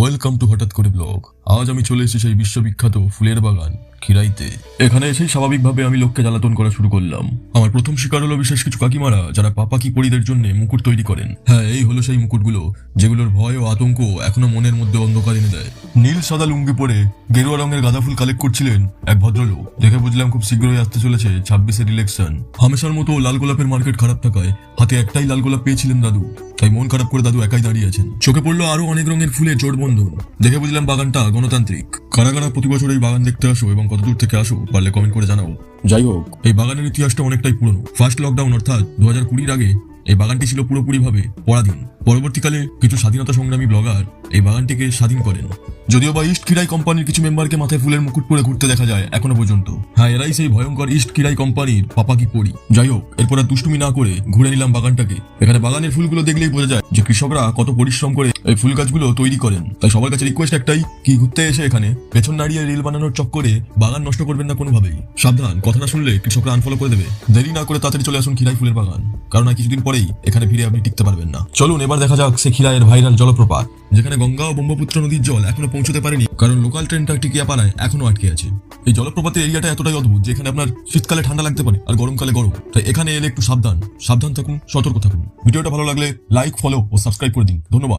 Welcome to হঠাৎ করে blog. আজ আমি চলে এসেছি সেই বিশ্ববিখ্যাত ফুলের বাগান খিরাইতে। এখানে এসেই স্বাভাবিকভাবে আমি লোককে জ্বালাতন করা শুরু করলাম। আমার প্রথম শিকার হলো বিশেষ কিছু কাকিমারা, যারা পাপাকি পরীদের জন্য মুকুট তৈরি করেন। হ্যাঁ, এই হলো সেই মুকুটগুলো যেগুলোর ভয় ও আতঙ্ক এখনো মনের মধ্যে অন্ধকার এনে দেয়। নীল সাদা লুঙ্গি পরে গেরুয়া রঙের গাঁদা ফুল কালেক্ট করছিলেন এক ভদ্রলোক। দেখে বুঝলাম খুব শীঘ্রই আসতে চলেছে 26-এর ইলেকশন। হামেশার মতো লাল গোলাপের মার্কেট খারাপ থাকায় হাতে একটাই লাল গোলাপ পেয়েছিলেন দাদু, তাই মন খারাপ করে দাদু একাই দাঁড়িয়ে আছেন। চোখে পড়লো আরো অনেক রঙের ফুলের জোটবন্ধন। দেখে বুঝলাম বাগানটা গণতান্ত্রিক। কারা কারা প্রতি বছর এই বাগান দেখতে আসো এবং কত দূর থেকে আসো পারলে কমেন্ট করে জানাও। যাই হোক, এই বাগানের ইতিহাসটা অনেকটাই পুরনো। ফার্স্ট লকডাউন অর্থাৎ 2020-র আগে এই বাগানটি ছিল পুরোপুরিভাবে পরাধীন। পরবর্তীকালে কিছু স্বাধীনতা সংগ্রামী ব্লগার এই বাগানটিকে স্বাধীন করেন। যদিও বা ইস্ট খিরাই কোম্পানির কিছু মেম্বারকে মাথায় ফুলের মুকুট পরে ঘুরতে দেখা যায় এখনো পর্যন্ত। হ্যাঁ, এরাই সেই ভয়ঙ্কর ইস্ট খিরাই কোম্পানির পাপাকি পরি। যাই হোক, এরপর আর দুষ্টুমি না করে ঘুরে নিলাম বাগানটাকে। এখানে বাগানের ফুলগুলো দেখলেই বোঝা যায় যে কৃষকরা কত পরিশ্রম করে এই ফুল গাছগুলো তৈরি করেন। তাই সবার কাছে রিকোয়েস্ট একটাই, কি ঘুরতে এসে এখানে পেছন নাড়িয়ে রিল বানানোর চক্করে বাগান নষ্ট করবেন না কোনোভাবেই। সাবধান, কথাটা শুনলে কৃষকরা আনফলো করে দেবে। দেরি না করে তাড়াতাড়ি চলে আসুন খিরাই ফুলের বাগান, কারণ আর কিছুদিন পরেই এখানে ভিড়ে আপনি টিকতে পারবেন না। চলুন এবার দেখা যাক সে খিরাইয়ের ভাইরাল জলপ্রপাত, যেখানে গঙ্গা ও ব্রহ্মপুত্র নদীর জল এখনো পৌঁছতে পারেনি, কারণ লোকাল ট্রেনটা টিকিয়াপাড়ায় এখনো আটকে আছে। এই জলপ্রপাতের এরিয়াটা এতটাই অদ্ভুত যে এখানে আপনার শীতকালে ঠান্ডা লাগতে পারে আর গরমকালে গরম। তাই এখানে এলে একটু সাবধান থাকুন, সতর্ক থাকুন। ভিডিওটা ভালো লাগলে লাইক, ফলো ও সাবস্ক্রাইব করে দিন। ধন্যবাদ।